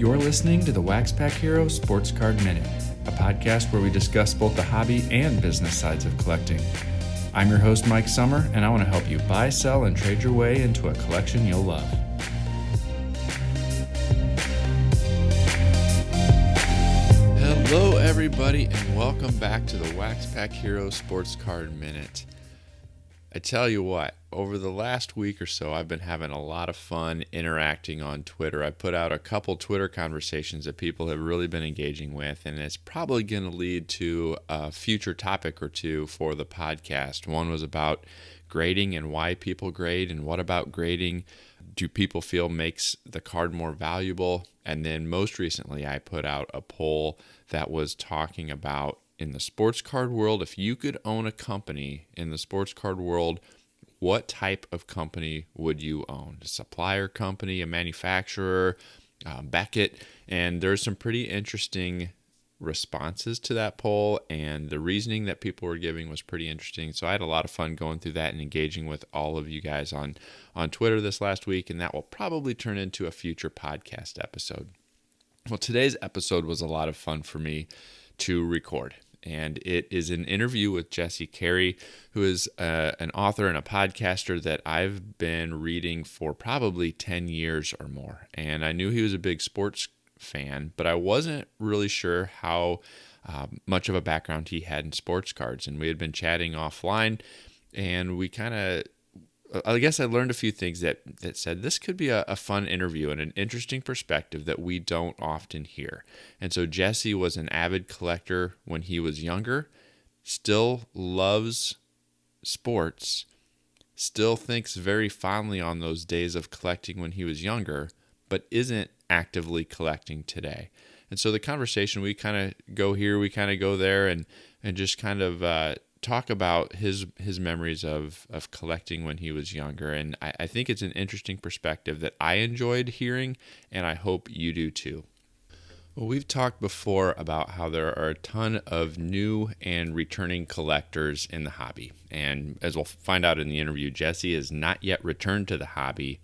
You're listening to the WaxPackHero Sports Card Minute, a podcast where we discuss both the hobby and business sides of collecting. I'm your host, Mike Sommer, and I want to help you buy, sell, and trade your way into a collection you'll love. Hello, everybody, and welcome back to the WaxPackHero Sports Card Minute. I tell you what, over the last week or so, I've been having a lot of fun interacting on Twitter. I put out a couple Twitter conversations that people have really been engaging with, and it's probably going to lead to a future topic or two for the podcast. One was about grading and why people grade, and what about grading do people feel makes the card more valuable? And then most recently, I put out a poll that was talking about, in the sports card world, if you could own a company in the sports card world, what type of company would you own? A supplier company, a manufacturer, Beckett? And there's some pretty interesting responses to that poll, and the reasoning that people were giving was pretty interesting. So I had a lot of fun going through that and engaging with all of you guys on Twitter this last week, and that will probably turn into a future podcast episode. Well, today's episode was a lot of fun for me to record, and it is an interview with Jesse Carey, who is an author and a podcaster that I've been reading for probably 10 years or more. And I knew he was a big sports fan, but I wasn't really sure how much of a background he had in sports cards. And we had been chatting offline, and we I guess I learned a few things that said this could be a fun interview and an interesting perspective that we don't often hear. And so Jesse was an avid collector when he was younger, still loves sports, still thinks very fondly on those days of collecting when he was younger, but isn't actively collecting today. And so the conversation, we kind of go here, we kind of go there, and just kind of talk about his memories of collecting when he was younger. And I think it's an interesting perspective that I enjoyed hearing, and I hope you do too. Well, we've talked before about how there are a ton of new and returning collectors in the hobby. And as we'll find out in the interview, Jesse is not yet returned to the hobby,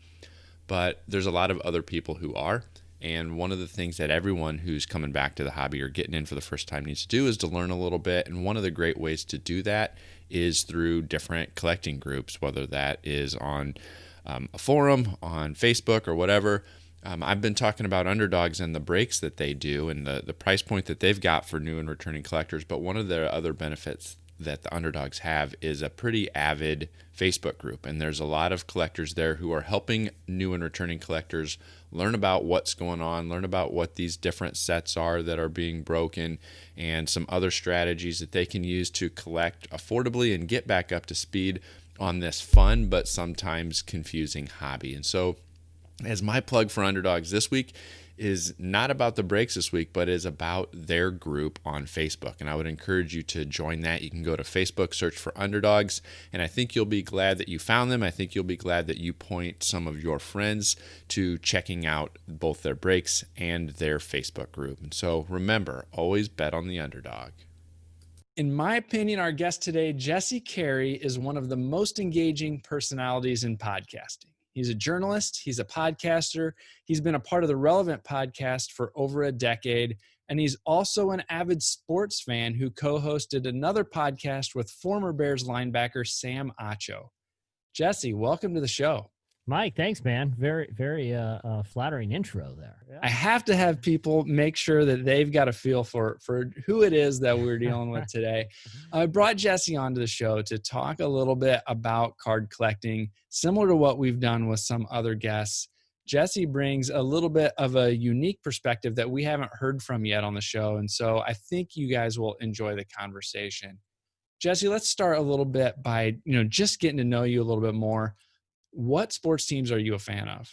but there's a lot of other people who are. And one of the things that everyone who's coming back to the hobby or getting in for the first time needs to do is to learn a little bit. And one of the great ways to do that is through different collecting groups, whether that is on a forum, on Facebook, or whatever. I've been talking about Underdogs and the breaks that they do and the price point that they've got for new and returning collectors. But one of the other benefits that the Underdogs have is a pretty avid Facebook group. And there's a lot of collectors there who are helping new and returning collectors learn about what's going on, learn about what these different sets are that are being broken, and some other strategies that they can use to collect affordably and get back up to speed on this fun but sometimes confusing hobby. And so, as my plug for Underdogs this week is not about the breaks this week, but is about their group on Facebook. And I would encourage you to join that. You can go to Facebook, search for Underdogs, and I think you'll be glad that you found them. I think you'll be glad that you point some of your friends to checking out both their breaks and their Facebook group. And so remember, always bet on the underdog. In my opinion, our guest today, Jesse Carey, is one of the most engaging personalities in podcasting. He's a journalist, he's a podcaster, he's been a part of the Relevant podcast for over a decade, and he's also an avid sports fan who co-hosted another podcast with former Bears linebacker Sam Acho. Jesse, welcome to the show. Mike, thanks, man. Very, very flattering intro there. Yeah. I have to have people make sure that they've got a feel for who it is that we're dealing with today. I brought Jesse onto the show to talk a little bit about card collecting, similar to what we've done with some other guests. Jesse brings a little bit of a unique perspective that we haven't heard from yet on the show, and so I think you guys will enjoy the conversation. Jesse, let's start a little bit by just getting to know you a little bit more. What sports teams are you a fan of?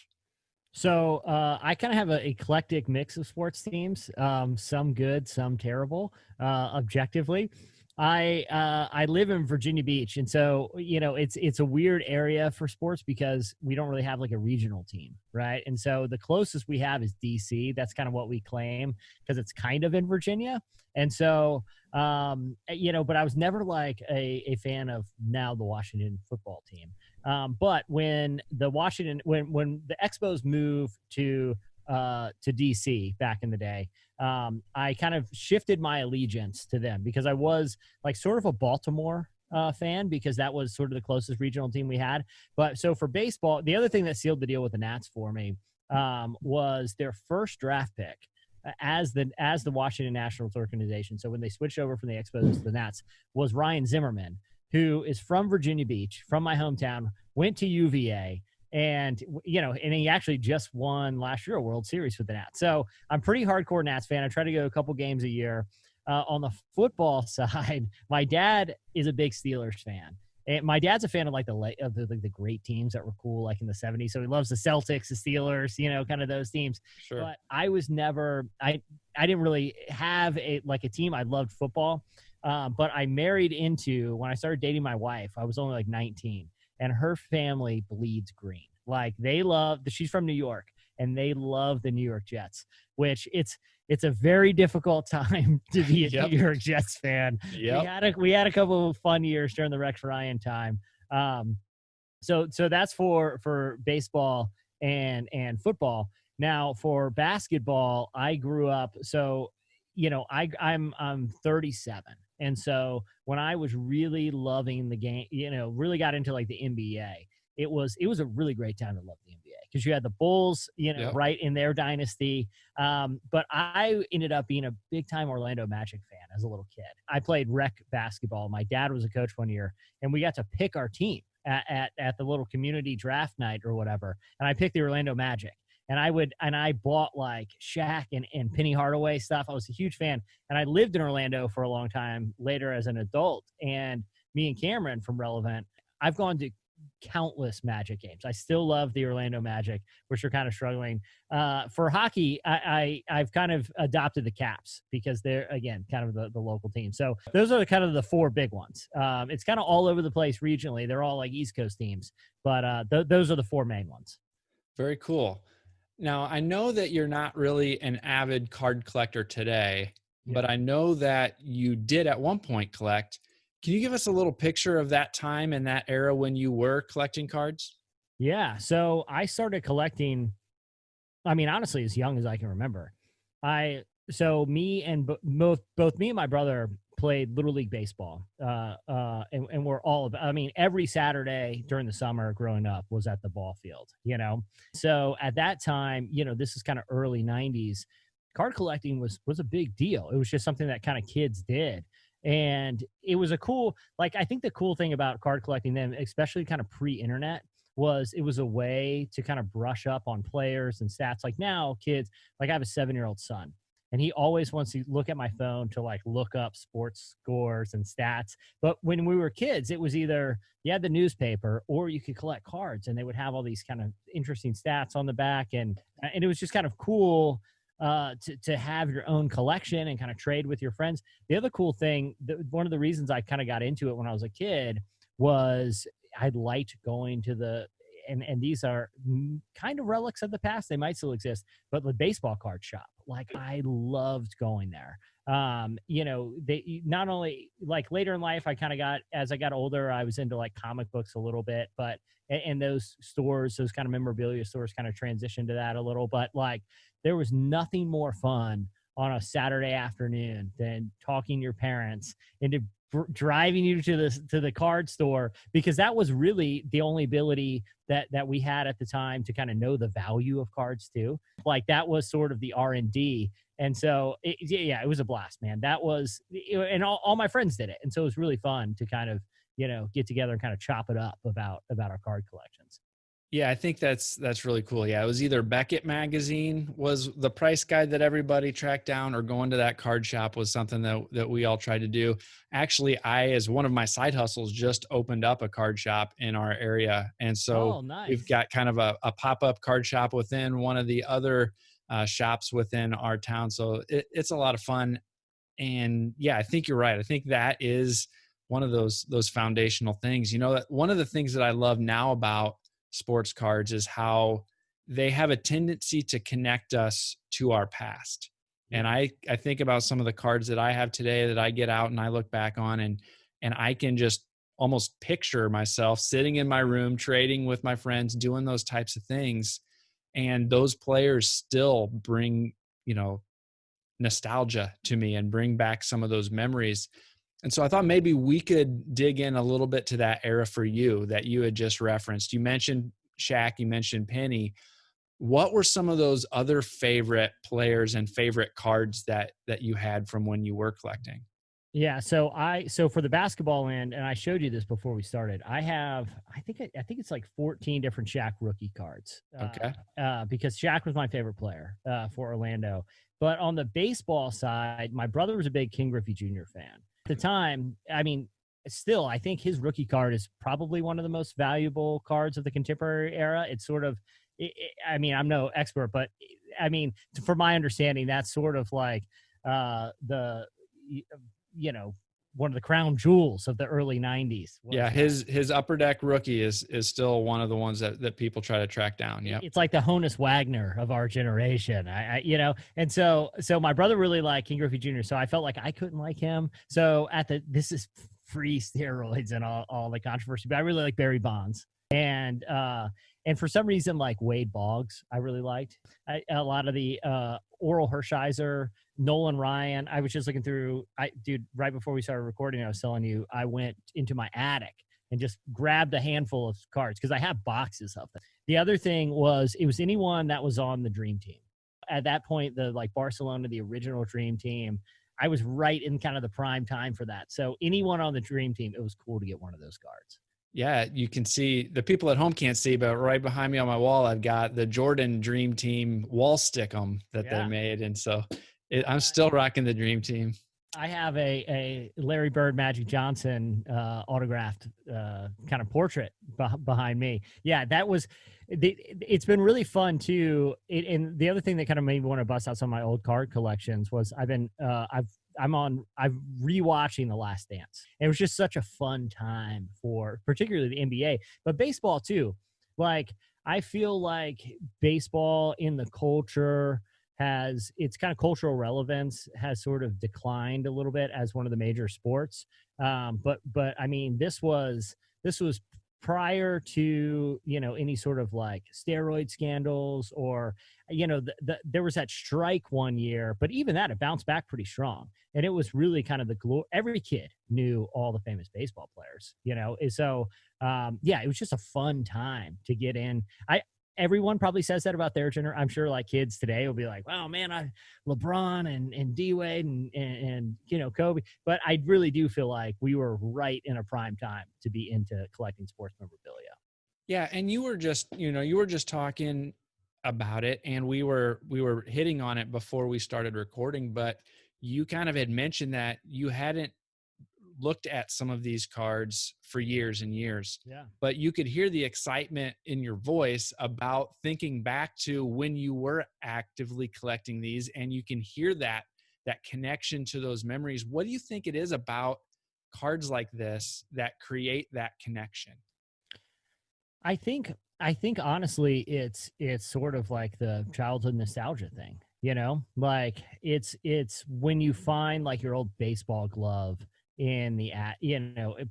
So I kind of have an eclectic mix of sports teams, some good, some terrible, objectively. I live in Virginia Beach, and so it's a weird area for sports because we don't really have like a regional team, right? And so the closest we have is DC. That's kind of what we claim because it's kind of in Virginia. And so but I was never like a fan of now the Washington football team. But when the Expos moved to to DC back in the day, I kind of shifted my allegiance to them because I was like sort of a Baltimore fan because that was sort of the closest regional team we had. But so for baseball, the other thing that sealed the deal with the Nats for me was their first draft pick as the Washington Nationals organization. So when they switched over from the Expos to the Nats, was Ryan Zimmerman, who is from Virginia Beach, from my hometown, went to UVA. And, and he actually just won last year a World Series with the Nats. So I'm pretty hardcore Nats fan. I try to go a couple games a year. On the football side, my dad is a big Steelers fan. And my dad's a fan of the great teams that were cool, like in the 70s. So he loves the Celtics, the Steelers, kind of those teams. Sure. But I was never, I didn't really have a team. I loved football. But I married into, when I started dating my wife, I was only like 19, and her family bleeds green. Like she's from New York, and they love the New York Jets, which it's a very difficult time to be a New York Jets fan. Yep. We had a couple of fun years during the Rex Ryan time. So that's for baseball and football. Now for basketball, I grew up. So, I'm 37. And so when I was really loving the game, really got into like the NBA, it was a really great time to love the NBA because you had the Bulls, right in their dynasty. But I ended up being a big time Orlando Magic fan as a little kid. I played rec basketball. My dad was a coach one year, and we got to pick our team at the little community draft night or whatever. And I picked the Orlando Magic. And I bought like Shaq and Penny Hardaway stuff. I was a huge fan. And I lived in Orlando for a long time later as an adult. And me and Cameron from Relevant, I've gone to countless Magic games. I still love the Orlando Magic, which are kind of struggling. For hockey, I've kind of adopted the Caps because they're, again, kind of the local team. So those are kind of the four big ones. It's kind of all over the place regionally. They're all like East Coast teams. But those are the four main ones. Very cool. Now, I know that you're not really an avid card collector today, but I know that you did at one point collect. Can you give us a little picture of that time and that era when you were collecting cards? Yeah. So I started collecting, honestly, as young as I can remember. Both me and my brother played Little League Baseball. And we're all about, every Saturday during the summer growing up was at the ball field, So at that time, this is kind of early 90s, card collecting was a big deal. It was just something that kind of kids did. And it was I think the cool thing about card collecting then, especially kind of pre-internet, was it was a way to kind of brush up on players and stats. Like now kids, like I have a 7-year-old son, and he always wants to look at my phone to like look up sports scores and stats. But when we were kids, it was either you had the newspaper or you could collect cards, and they would have all these kind of interesting stats on the back. And it was just kind of cool to have your own collection and kind of trade with your friends. The other cool thing, one of the reasons I kind of got into it when I was a kid was I liked going to and these are kind of relics of the past. They might still exist, but the baseball card shop, like I loved going there. They not only like later in life, as I got older, I was into like comic books a little bit, but and those stores, those kind of memorabilia stores kind of transitioned to that a little, but like there was nothing more fun on a Saturday afternoon than talking your parents into driving you to the card store, because that was really the only ability that we had at the time to kind of know the value of cards too. Like that was sort of the R&D. And so it was a blast, man. That was, and all my friends did it. And so it was really fun to kind of, get together and kind of chop it up about our card collections. Yeah, I think that's really cool. Yeah, it was either Beckett magazine was the price guide that everybody tracked down, or going to that card shop was something that we all tried to do. Actually, I, as one of my side hustles, just opened up a card shop in our area. And so nice. We've got kind of a pop-up card shop within one of the other shops within our town. So it's a lot of fun. And yeah, I think you're right. I think that is one of those foundational things. One of the things that I love now about sports cards is how they have a tendency to connect us to our past. And I think about some of the cards that I have today that I get out and I look back on, and I can just almost picture myself sitting in my room, trading with my friends, doing those types of things. And those players still bring, nostalgia to me and bring back some of those memories. And so I thought maybe we could dig in a little bit to that era for you that you had just referenced. You mentioned Shaq, you mentioned Penny. What were some of those other favorite players and favorite cards that you had from when you were collecting? Yeah, so for the basketball end, and I showed you this before we started. I think it's like 14 different Shaq rookie cards. Okay. Because Shaq was my favorite player for Orlando. But on the baseball side, my brother was a big King Griffey Jr. fan. At the time, I mean, still, I think his rookie card is probably one of the most valuable cards of the contemporary era. It's sort of, I mean, I'm no expert, but I mean, from my understanding, that's sort of like the one of the crown jewels of the early 90s. Yeah, his Upper Deck rookie is still one of the ones that people try to track down. Yeah, it's like the Honus Wagner of our generation. And so my brother really liked King Griffey Jr., so I felt like I couldn't like him. So this is free steroids and all the controversy, but I really like Barry Bonds. And for some reason, like Wade Boggs, I really liked. A lot of the Oral Hershiser, Nolan Ryan. I was just looking through. Right before we started recording, I was telling you, I went into my attic and just grabbed a handful of cards because I have boxes of them. The other thing was, it was anyone that was on the Dream Team. At that point, Barcelona, the original Dream Team, I was right in kind of the prime time for that. So anyone on the Dream Team, it was cool to get one of those cards. Yeah, you can see, the people at home can't see, but right behind me on my wall, I've got the Jordan Dream Team wall stickum that they made. And so I'm still rocking the Dream Team. I have a Larry Bird, Magic Johnson autographed kind of portrait behind me. Yeah, it's been really fun too. And the other thing that kind of made me want to bust out some of my old card collections was I'm rewatching The Last Dance. It was just such a fun time for particularly the NBA, but baseball too. Like, I feel like baseball in the culture its kind of cultural relevance has sort of declined a little bit as one of the major sports. But I mean, this was prior to, any sort of like steroid scandals or, there was that strike one year, but even that, it bounced back pretty strong. And it was really kind of every kid knew all the famous baseball players, And so, it was just a fun time to get in. Everyone probably says that about their generation. I'm sure like kids today will be like, wow, man, LeBron and D-Wade and Kobe. But I really do feel like we were right in a prime time to be into collecting sports memorabilia. Yeah. And you were just talking about it, and we were hitting on it before we started recording, but you kind of had mentioned that you hadn't looked at some of these cards for years and years. Yeah. But you could hear the excitement in your voice about thinking back to when you were actively collecting these, and you can hear that connection to those memories. What do you think it is about cards like this that create that connection? I think honestly, it's sort of like the childhood nostalgia thing, like it's when you find like your old baseball glove in the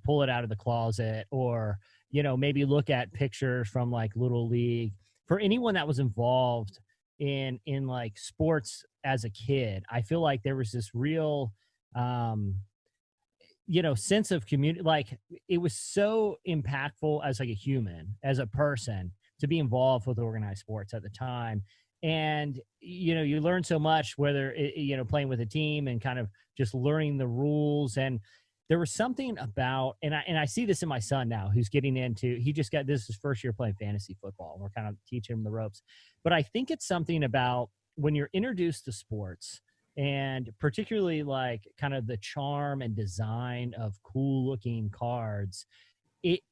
pull it out of the closet, or maybe look at pictures from like Little League. For anyone that was involved in like sports as a kid, I feel like there was this real sense of community. Like, it was so impactful as like a human, as a person, to be involved with organized sports at the time. And, you learn so much, whether, playing with a team and kind of just learning the rules. And there was something about, and I see this in my son now, who's getting into, this is his first year playing fantasy football, and we're kind of teaching him the ropes. But I think it's something about when you're introduced to sports, and particularly like kind of the charm and design of cool looking cards,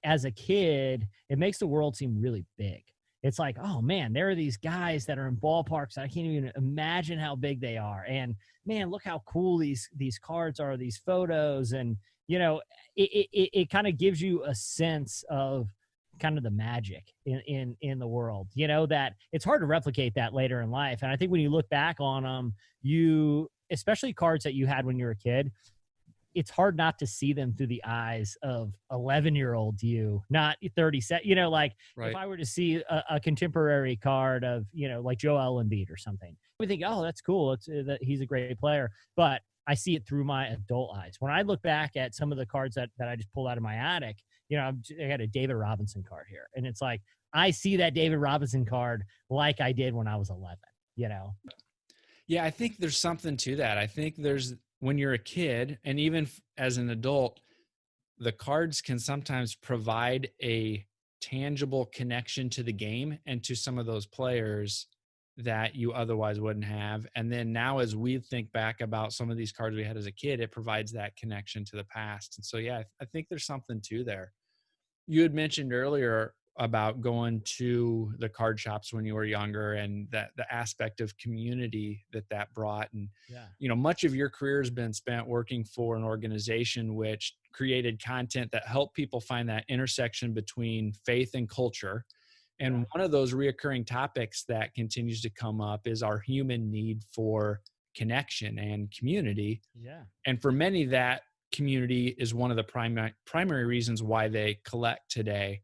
as a kid, it makes the world seem really big. It's like, oh man, there are these guys that are in ballparks. I can't even imagine how big they are. And man, look how cool these cards are, these photos. And, it kind of gives you a sense of kind of the magic in the world, that it's hard to replicate that later in life. And I think when you look back on them, especially cards that you had when you were a kid, it's hard not to see them through the eyes of 11-year-old you, not 37. Like Right. if I were to see a contemporary card of, like Joel Embiid or something, we think, oh, that's cool. It's that he's a great player, but I see it through my adult eyes. When I look back at some of the cards that I just pulled out of my attic, I got a David Robinson card here, and it's like I see that David Robinson card like I did when I was 11. Yeah, I think there's something to that. I think when you're a kid, and even as an adult, the cards can sometimes provide a tangible connection to the game and to some of those players that you otherwise wouldn't have. And then now, as we think back about some of these cards we had as a kid, it provides that connection to the past. And so, yeah, I think there's something to there. You had mentioned earlier about going to the card shops when you were younger, and that the aspect of community that brought. And, much of your career has been spent working for an organization which created content that helped people find that intersection between faith and culture. And one of those reoccurring topics that continues to come up is our human need for connection and community. Yeah. And for many, that community is one of the primary reasons why they collect today.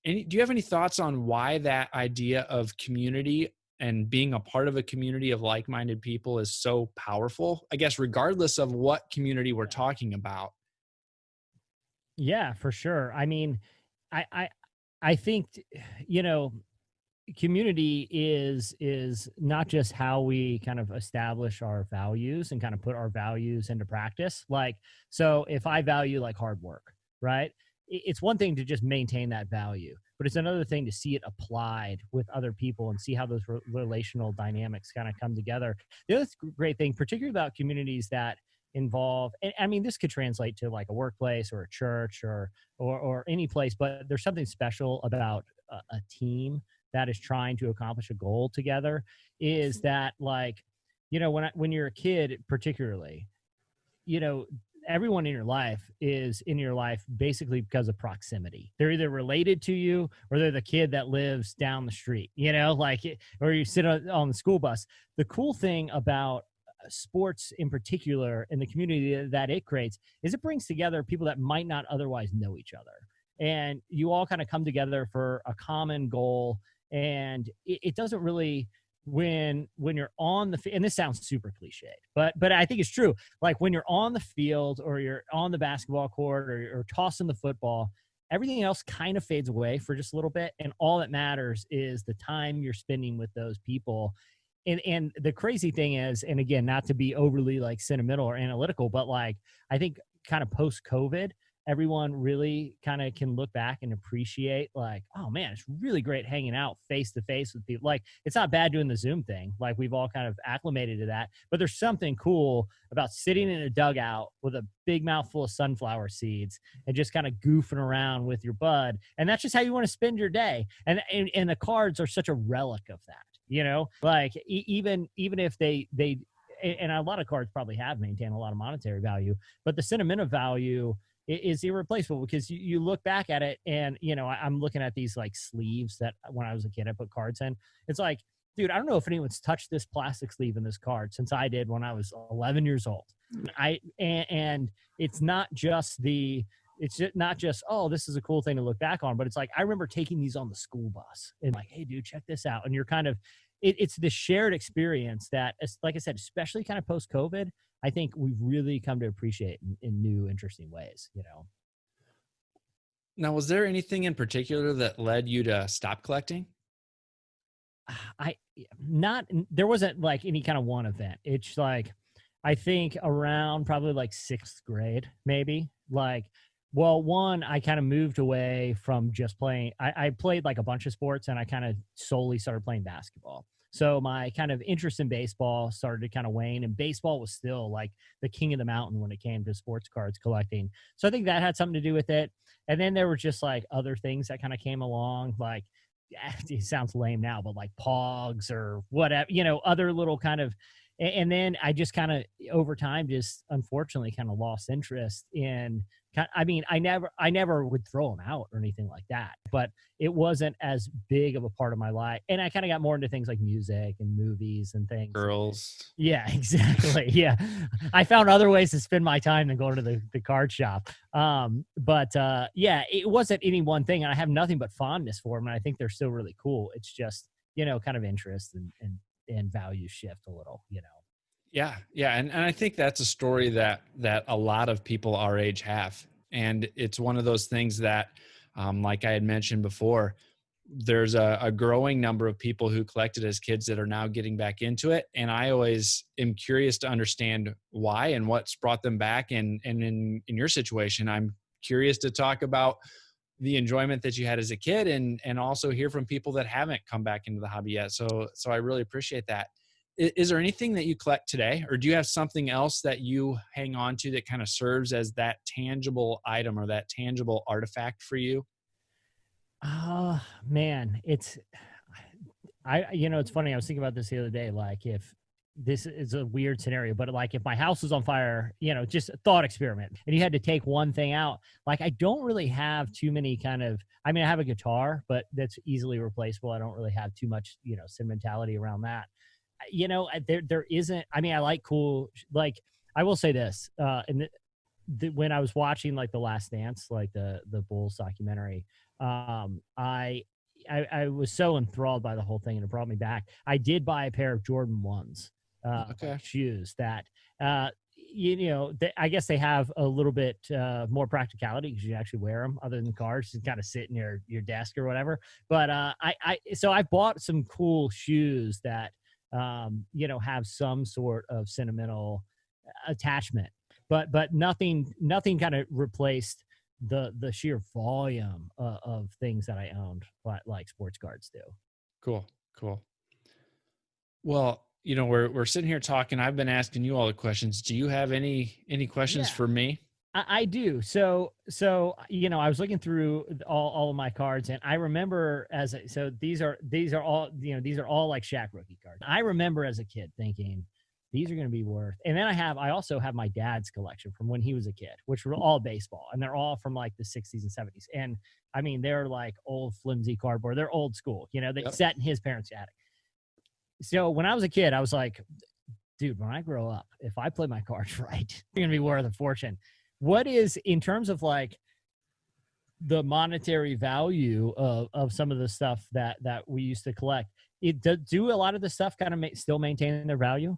Do you have any thoughts on why that idea of community and being a part of a community of like-minded people is so powerful, I guess, regardless of what community we're talking about? Yeah, for sure. I mean, I think, community is not just how we kind of establish our values and kind of put our values into practice. Like, so if I value like hard work, right? It's one thing to just maintain that value, but it's another thing to see it applied with other people and see how those relational dynamics kind of come together. The other great thing, particularly about communities that involve, and I mean, this could translate to like a workplace or a church or any place, but there's something special about a team that is trying to accomplish a goal together, is that, like, when you're a kid, particularly, everyone in your life is in your life basically because of proximity. They're either related to you or they're the kid that lives down the street, or you sit on the school bus. The cool thing about sports in particular and the community that it creates is it brings together people that might not otherwise know each other. And you all kind of come together for a common goal. And it doesn't really, when you're on the and this sounds super cliche, but I think it's true. Like when you're on the field or you're on the basketball court or you're tossing the football, everything else kind of fades away for just a little bit. And all that matters is the time you're spending with those people. And the crazy thing is, and again, not to be overly like sentimental or analytical, but like, I think kind of post-COVID, everyone really kind of can look back and appreciate, like, oh man, it's really great hanging out face to face with people. Like, it's not bad doing the Zoom thing. Like, we've all kind of acclimated to that, but there's something cool about sitting in a dugout with a big mouthful of sunflower seeds and just kind of goofing around with your bud. And that's just how you want to spend your day. And the cards are such a relic of that, like even if they and a lot of cards probably have maintained a lot of monetary value, but the sentimental value is irreplaceable, because you look back at it and, I'm looking at these like sleeves that when I was a kid, I put cards in. It's like, dude, I don't know if anyone's touched this plastic sleeve in this card since I did when I was 11 years old. And it's not just oh, this is a cool thing to look back on, but it's like, I remember taking these on the school bus and like, hey dude, check this out. And you're kind of, it's the shared experience that, like I said, especially kind of post-COVID, I think we've really come to appreciate in new, interesting ways, Now, was there anything in particular that led you to stop collecting? There wasn't like any kind of one event. It's like, I think around probably like 6th grade, maybe. Like, well, one, I kind of moved away from just playing. I played like a bunch of sports, and I kind of solely started playing basketball. So my kind of interest in baseball started to kind of wane, and baseball was still like the king of the mountain when it came to sports cards collecting. So I think that had something to do with it. And then there were just like other things that kind of came along, like, it sounds lame now, but like Pogs or whatever, other little kind of, and then I just kind of over time, just unfortunately kind of lost interest in I mean, I never would throw them out or anything like that, but it wasn't as big of a part of my life. And I kind of got more into things like music and movies and things. Girls. Yeah, exactly. Yeah. I found other ways to spend my time than going to the card shop. Yeah, it wasn't any one thing. And I have nothing but fondness for them. And I think they're still really cool. It's just, kind of interest and values shift a little, Yeah, yeah, and I think that's a story that a lot of people our age have, and it's one of those things that, like I had mentioned before, there's a growing number of people who collected as kids that are now getting back into it, and I always am curious to understand why and what's brought them back. And in your situation, I'm curious to talk about the enjoyment that you had as a kid, and also hear from people that haven't come back into the hobby yet. So I really appreciate that. Is there anything that you collect today, or do you have something else that you hang on to that kind of serves as that tangible item or that tangible artifact for you? Man, it's funny. I was thinking about this the other day. Like, if this is a weird scenario, but like if my house was on fire, just a thought experiment, and you had to take one thing out, like I don't really have too many I mean, I have a guitar, but that's easily replaceable. I don't really have too much, sentimentality around that. There isn't, I mean, I like cool, like, I will say this, when I was watching like The Last Dance, like the Bulls documentary, I was so enthralled by the whole thing, and it brought me back. I did buy a pair of Jordan 1s, Okay. like shoes that, I guess they have a little bit more practicality because you actually wear them other than cards and kind of sit in your desk or whatever. But so I bought some cool shoes that, have some sort of sentimental attachment, but nothing kind of replaced the sheer volume of things that I owned, like sports cards do. Cool. Cool. Well, we're sitting here talking. I've been asking you all the questions. Do you have any questions Yeah. for me? I do. So I was looking through all of my cards, and I remember these are all these are all like Shaq rookie cards. I remember as a kid thinking these are going to be worth. And then I also have my dad's collection from when he was a kid, which were all baseball, and they're all from like the 60s and 70s. And I mean, they're like old flimsy cardboard. They're old school. They Yep. sat in his parents' attic. So when I was a kid, I was like, dude, when I grow up, if I play my cards right, they're going to be worth a fortune. What is, in terms of like the monetary value of some of the stuff that we used to collect, do a lot of the stuff kind of still maintain their value?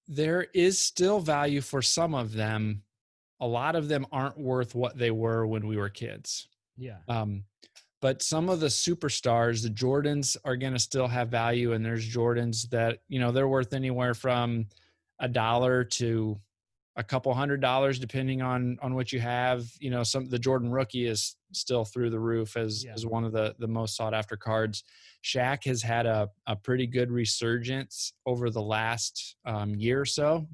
There is still value for some of them. A lot of them aren't worth what they were when we were kids. Yeah. But some of the superstars, the Jordans, are going to still have value. And there's Jordans that, they're worth anywhere from $1 to a couple $100, depending on what you have. The Jordan rookie is still through the roof as one of the most sought after cards. Shaq has had a pretty good resurgence over the last year or so.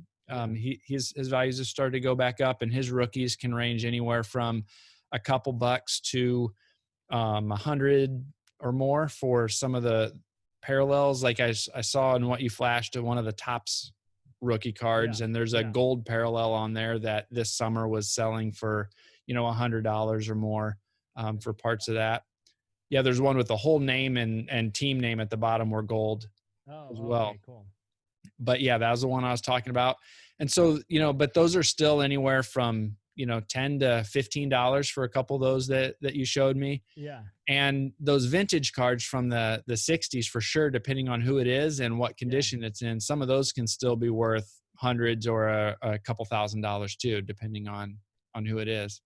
His values have started to go back up, and his rookies can range anywhere from a couple bucks to 100 or more for some of the parallels. Like I saw in what you flashed to one of the Topps rookie cards, and there's a gold parallel on there that this summer was selling for $100 or more for parts of that. Yeah, there's one with the whole name and team name at the bottom were gold as well. Okay, cool. But yeah, that was the one I was talking about. And so, but those are still anywhere from $10 to $15 for a couple of those that you showed me. Yeah. And those vintage cards from the 60s, for sure, depending on who it is and what condition it's in, some of those can still be worth hundreds or a couple $1,000s too, depending on who it is.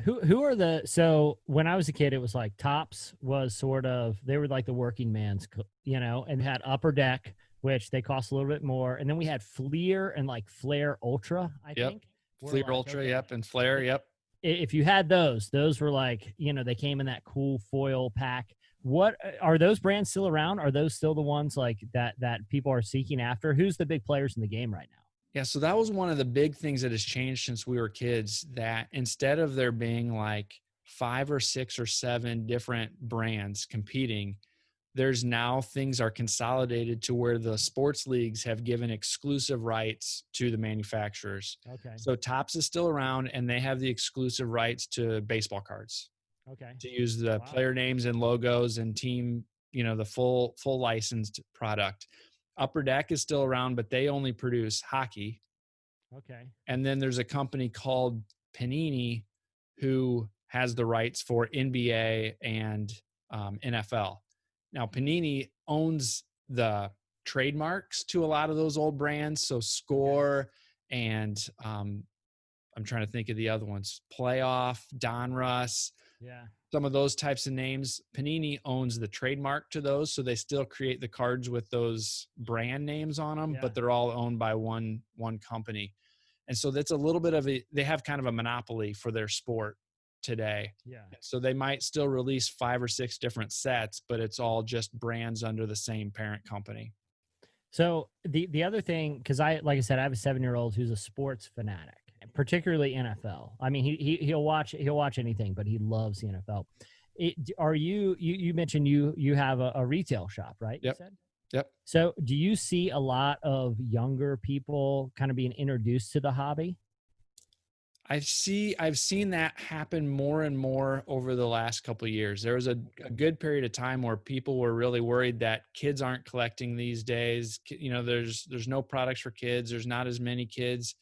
Who are so when I was a kid, it was like Topps was sort of, they were like the working man's, and had Upper Deck, which they cost a little bit more. And then we had Fleer and like Flair Ultra, I think. Fleer Ultra, yep, and Flair, yep. If you had those were like, they came in that cool foil pack. What are those brands still around? Are those still the ones like that people are seeking after? Who's the big players in the game right now? Yeah, so that was one of the big things that has changed since we were kids, that instead of there being like 5 or 6 or 7 different brands competing, there's now things are consolidated to where the sports leagues have given exclusive rights to the manufacturers. Okay. So Topps is still around, and they have the exclusive rights to baseball cards, Okay. to use the Wow. player names and logos and team, the full licensed product. Upper Deck is still around, but they only produce hockey. Okay. And then there's a company called Panini who has the rights for NBA and NFL. Now, Panini owns the trademarks to a lot of those old brands. So Score and I'm trying to think of the other ones, Playoff, Donruss, some of those types of names. Panini owns the trademark to those. So they still create the cards with those brand names on them, but they're all owned by one company. And so that's a little bit of they have kind of a monopoly for their sport today. Yeah. So they might still release 5 or 6 different sets, but it's all just brands under the same parent company. So the other thing, because like I said, I have a 7-year-old who's a sports fanatic, particularly NFL. I mean, he'll watch anything, but he loves the NFL. You mentioned you have a retail shop, right? Yep. You said? Yep. So do you see a lot of younger people kind of being introduced to the hobby? I've seen that happen more and more over the last couple of years. There was a good period of time where people were really worried that kids aren't collecting these days. There's no products for kids. There's not as many kids.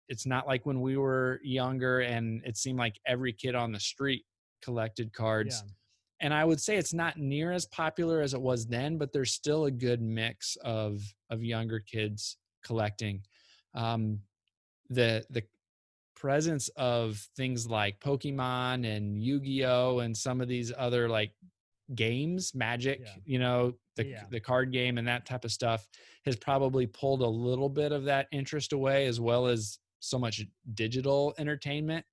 It's not like when we were younger and it seemed like every kid on the street collected cards. Yeah. And I would say it's not near as popular as it was then, but there's still a good mix of younger kids collecting. The presence of things like Pokemon and Yu-Gi-Oh and some of these other like games, Magic, the card game and that type of stuff has probably pulled a little bit of that interest away, as well as so much digital entertainment.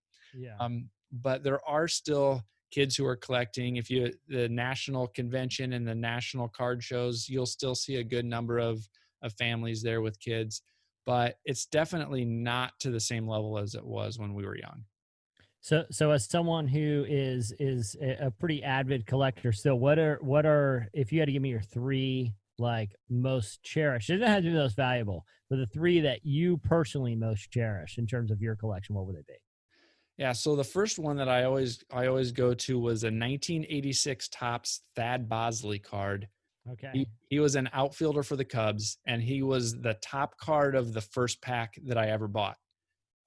But there are still kids who are collecting. The national convention and the national card shows, you'll still see a good number of families there with kids, but it's definitely not to the same level as it was when we were young. So as someone who is a pretty avid collector still, what are if you had to give me your 3 like most cherished, it doesn't have to be most valuable, but the 3 that you personally most cherish in terms of your collection, what would they be? Yeah, so the first one that I always go to was a 1986 Topps Thad Bosley card. Okay. He was an outfielder for the Cubs, and he was the top card of the first pack that I ever bought.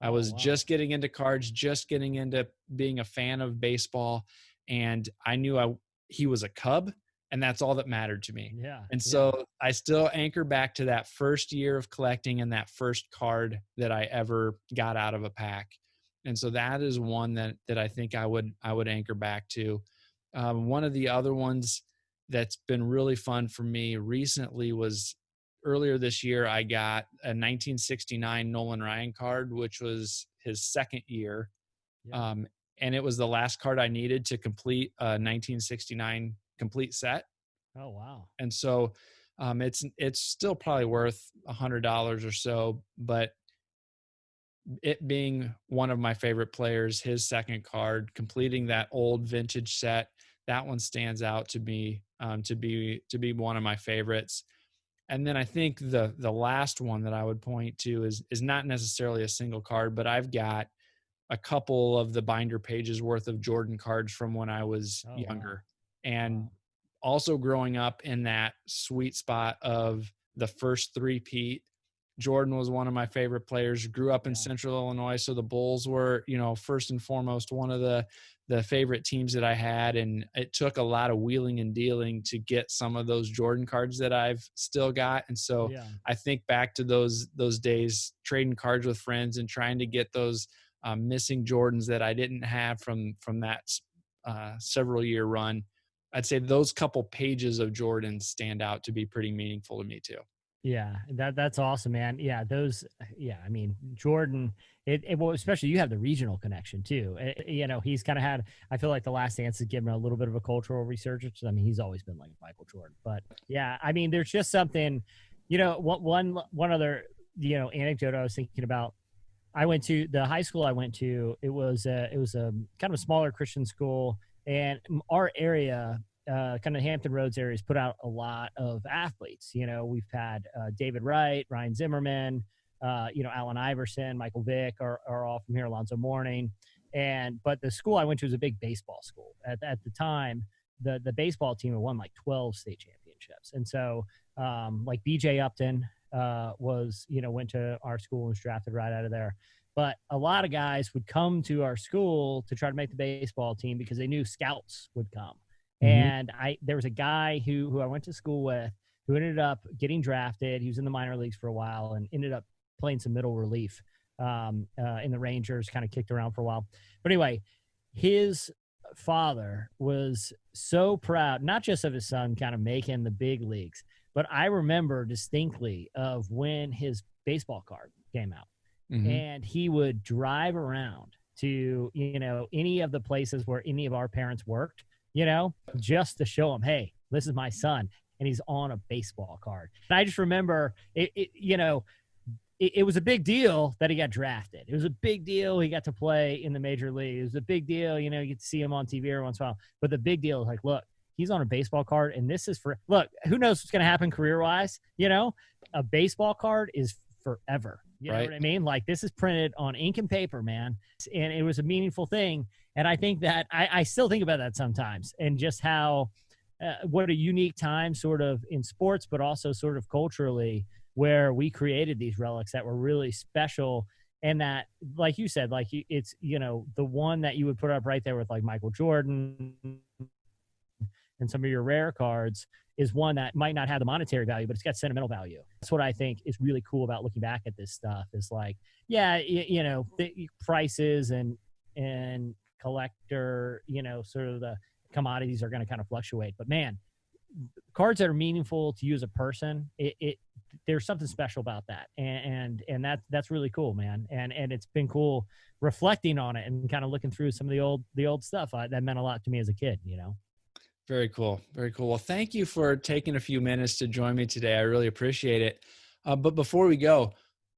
I was just getting into cards, just getting into being a fan of baseball, and I knew he was a Cub, and that's all that mattered to me. Yeah. And so I still anchor back to that first year of collecting and that first card that I ever got out of a pack. And so that is one that I think I would anchor back to. One of the other ones that's been really fun for me recently was earlier this year, I got a 1969 Nolan Ryan card, which was his second year. And it was the last card I needed to complete a 1969 complete set. Oh, wow. And so it's still probably worth $100 or so, but it being one of my favorite players, his second card, completing that old vintage set, that one stands out to me to be one of my favorites. And then I think the last one that I would point to is not necessarily a single card, but I've got a couple of the binder pages worth of Jordan cards from when I was younger. Wow. And also growing up in that sweet spot of the first three-peat. Jordan was one of my favorite players, grew up in Central Illinois. So the Bulls were, first and foremost, one of the favorite teams that I had. And it took a lot of wheeling and dealing to get some of those Jordan cards that I've still got. And so I think back to those days, trading cards with friends and trying to get those missing Jordans that I didn't have from that several year run. I'd say those couple pages of Jordans stand out to be pretty meaningful to me too. Yeah, that's awesome, man. Yeah, I mean, Jordan, well, especially you have the regional connection too. He's kind of had, I feel like The Last Dance has given a little bit of a cultural resurgence. I mean, he's always been like Michael Jordan, but yeah, I mean, there's just something, one other, anecdote I was thinking about. I went to the high school I went to. It was a kind of a smaller Christian school, and our area, kind of Hampton Roads areas put out a lot of athletes. We've had David Wright, Ryan Zimmerman, Allen Iverson, Michael Vick are all from here, Alonzo Mourning. But the school I went to was a big baseball school. At the time, the baseball team had won like 12 state championships. And so like BJ Upton went to our school and was drafted right out of there. But a lot of guys would come to our school to try to make the baseball team because they knew scouts would come. And there was a guy who I went to school with who ended up getting drafted. He was in the minor leagues for a while and ended up playing some middle relief in the Rangers, kind of kicked around for a while. But anyway, his father was so proud, not just of his son kind of making the big leagues, but I remember distinctly of when his baseball card came out. And he would drive around to, any of the places where any of our parents worked, just to show them, hey, this is my son. And he's on a baseball card. And I just remember it was a big deal that he got drafted. It was a big deal he got to play in the major league. It was a big deal, you get to see him on TV every once in a while. But the big deal is like, look, he's on a baseball card, and this is look, who knows what's going to happen career-wise, A baseball card is forever. You know what I mean? Like, this is printed on ink and paper, man. And it was a meaningful thing. And I think that I still think about that sometimes, and just how what a unique time sort of in sports, but also sort of culturally, where we created these relics that were really special. And that, like you said, like it's, the one that you would put up right there with like Michael Jordan and some of your rare cards is one that might not have the monetary value, but it's got sentimental value. That's what I think is really cool about looking back at this stuff is like, the prices and collector, sort of the commodities are going to kind of fluctuate. But man, cards that are meaningful to you as a person, there's something special about that. And that's really cool, man. And it's been cool reflecting on it and kind of looking through some of the old stuff that meant a lot to me as a kid, Very cool. Very cool. Well, thank you for taking a few minutes to join me today. I really appreciate it. But before we go,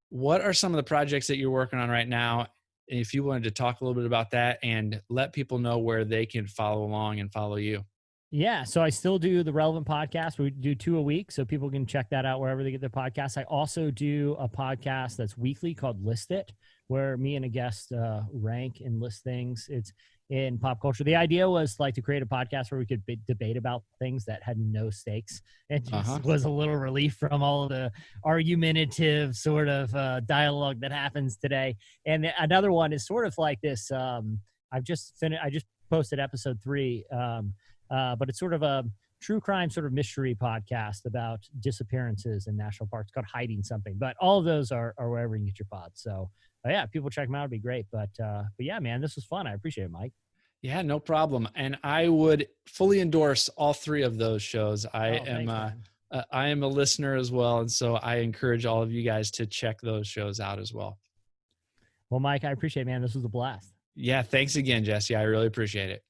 what are some of the projects that you're working on right now? If you wanted to talk a little bit about that and let people know where they can follow along and follow you. Yeah. So I still do the Relevant podcast. We do 2 a week, so people can check that out wherever they get their podcasts. I also do a podcast that's weekly called List It, where me and a guest rank and list things. It's in pop culture. The idea was like to create a podcast where we could debate about things that had no stakes. It just was a little relief from all of the argumentative sort of dialogue that happens today. And another one is sort of like this. I just posted episode 3, but it's sort of a true crime sort of mystery podcast about disappearances in national parks called Hiding Something. But all of those are wherever you can get your pods. So yeah, people check them out. It'd be great. But yeah, man, this was fun. I appreciate it, Mike. Yeah, no problem. And I would fully endorse all 3 of those shows. I am a listener as well. And so I encourage all of you guys to check those shows out as well. Well, Mike, I appreciate it, man. This was a blast. Yeah. Thanks again, Jesse. I really appreciate it.